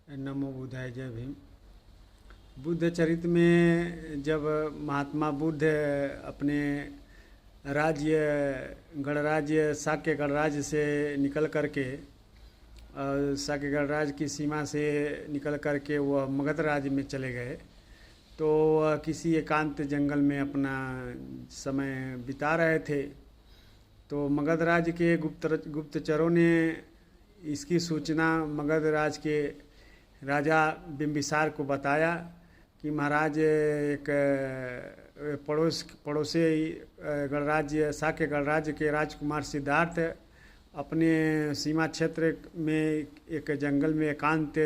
नमो बुद्धाय, जय भीम। बुद्ध चरित्र में जब महात्मा बुद्ध अपने राज्य गणराज्य शाक्य गणराज्य से निकल करके शाक्य गणराज्य की सीमा से निकल करके वह मगध राज्य में चले गए, तो वह किसी एकांत जंगल में अपना समय बिता रहे थे। तो मगध राज्य के गुप्तचरों ने इसकी सूचना मगध राज्य के राजा बिम्बिसार को बताया कि महाराज एक पड़ोसी गणराज्य शाक्य गणराज्य के राजकुमार सिद्धार्थ अपने सीमा क्षेत्र में एक जंगल में एकांत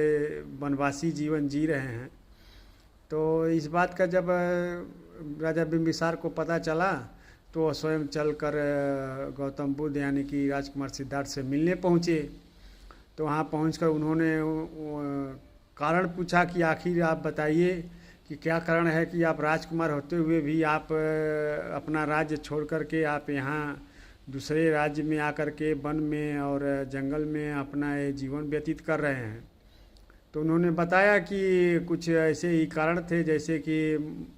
वनवासी जीवन जी रहे हैं। तो इस बात का जब राजा बिम्बिसार को पता चला तो वह स्वयं चलकर गौतम बुद्ध यानी कि राजकुमार सिद्धार्थ से मिलने पहुँचे। तो वहाँ पहुंचकर उन्होंने कारण पूछा कि आखिर आप बताइए कि क्या कारण है कि आप राजकुमार होते हुए भी आप अपना राज्य छोड़ करके आप यहाँ दूसरे राज्य में आकर के वन में और जंगल में अपना ये जीवन व्यतीत कर रहे हैं। तो उन्होंने बताया कि कुछ ऐसे ही कारण थे, जैसे कि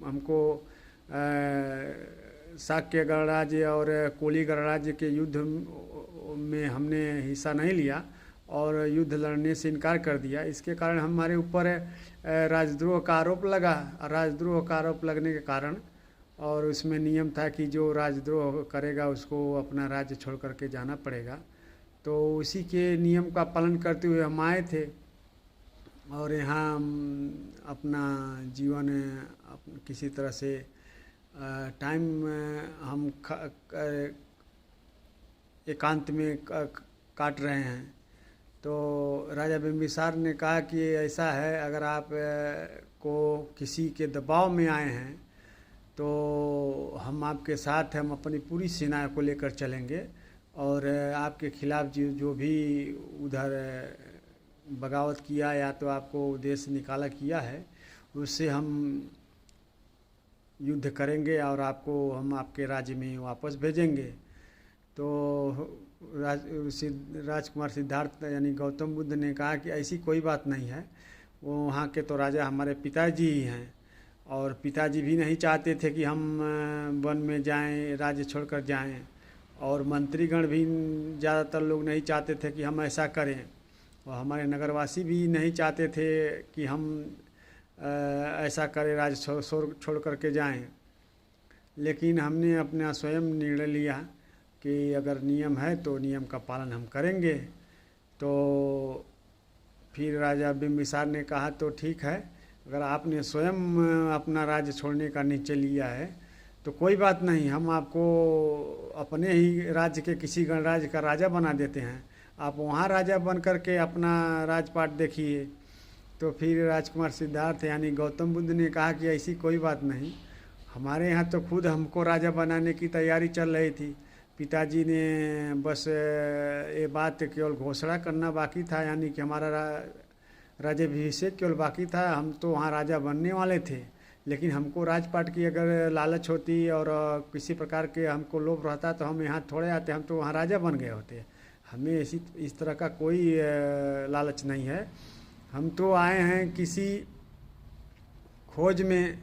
हमको शाक्य गणराज्य और कोली गणराज्य के युद्ध में हमने हिस्सा नहीं लिया और युद्ध लड़ने से इनकार कर दिया। इसके कारण हमारे ऊपर राजद्रोह का आरोप लगा। राजद्रोह का आरोप लगने के कारण और उसमें नियम था कि जो राजद्रोह करेगा उसको अपना राज्य छोड़ करके जाना पड़ेगा। तो उसी के नियम का पालन करते हुए हम आए थे और यहाँ अपना जीवन किसी तरह से टाइम हम एकांत में काट रहे हैं। तो राजा बिम्बिसार ने कहा कि ऐसा है, अगर आप को किसी के दबाव में आए हैं तो हम आपके साथ हम अपनी पूरी सेना को लेकर चलेंगे और आपके खिलाफ जो भी उधर बगावत किया या तो आपको देश से निकाला किया है उससे हम युद्ध करेंगे और आपको हम आपके राज्य में वापस भेजेंगे। तो राजकुमार सिद्धार्थ यानी गौतम बुद्ध ने कहा कि ऐसी कोई बात नहीं है, वो वहाँ के तो राजा हमारे पिताजी ही हैं और पिताजी भी नहीं चाहते थे कि हम वन में जाएं, राज्य छोड़कर जाएं, और मंत्रीगण भी ज़्यादातर लोग नहीं चाहते थे कि हम ऐसा करें, और हमारे नगरवासी भी नहीं चाहते थे कि हम ऐसा करें, राज्य छोड़ करके जाएं। लेकिन हमने अपना स्वयं निर्णय लिया कि अगर नियम है तो नियम का पालन हम करेंगे। तो फिर राजा बिम्बिसार ने कहा तो ठीक है, अगर आपने स्वयं अपना राज्य छोड़ने का निश्चय लिया है तो कोई बात नहीं, हम आपको अपने ही राज्य के किसी गणराज्य का राजा बना देते हैं, आप वहाँ राजा बन करके अपना राजपाट देखिए। तो फिर राजकुमार सिद्धार्थ यानी गौतम बुद्ध ने कहा कि ऐसी कोई बात नहीं, हमारे यहाँ तो खुद हमको राजा बनाने की तैयारी चल रही थी, पिताजी ने बस ये बात केवल घोषणा करना बाकी था, यानी कि हमारा राज्याभिषेक केवल बाकी था, हम तो वहाँ राजा बनने वाले थे। लेकिन हमको राजपाट की अगर लालच होती और किसी प्रकार के हमको लोभ रहता तो हम यहाँ थोड़े आते, हम तो वहाँ राजा बन गए होते। हमें इस तरह का कोई लालच नहीं है, हम तो आए हैं किसी खोज में।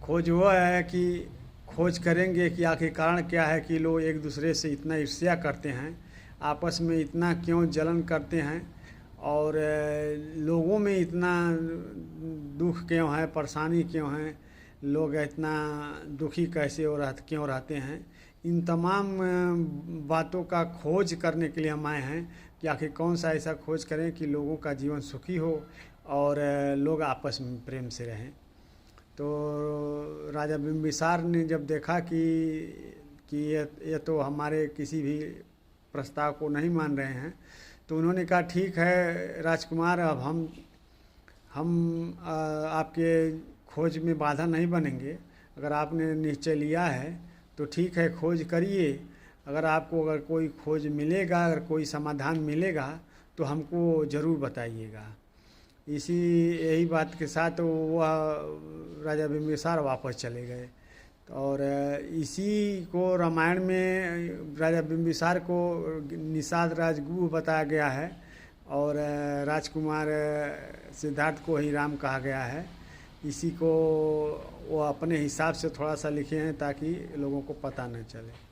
खोज वो है कि खोज करेंगे कि आखिर कारण क्या है कि लोग एक दूसरे से इतना ईर्ष्या करते हैं, आपस में इतना क्यों जलन करते हैं, और लोगों में इतना दुख क्यों है, परेशानी क्यों है, लोग इतना दुखी कैसे क्यों रहते हैं। इन तमाम बातों का खोज करने के लिए हम आए हैं कि आखिर कौन सा ऐसा खोज करें कि लोगों का जीवन सुखी हो और लोग आपस में प्रेम से रहें। तो राजा बिम्बिसार ने जब देखा कि ये तो हमारे किसी भी प्रस्ताव को नहीं मान रहे हैं, तो उन्होंने कहा ठीक है राजकुमार, अब हम आपके खोज में बाधा नहीं बनेंगे, अगर आपने निश्चय लिया है तो ठीक है, खोज करिए, अगर कोई खोज मिलेगा, अगर कोई समाधान मिलेगा तो हमको ज़रूर बताइएगा। यही बात के साथ वह राजा बिम्बिसार वापस चले गए। और इसी को रामायण में राजा बिम्बिसार को निषाद राजगुह बताया गया है और राजकुमार सिद्धार्थ को ही राम कहा गया है। इसी को वो अपने हिसाब से थोड़ा सा लिखे हैं ताकि लोगों को पता न चले।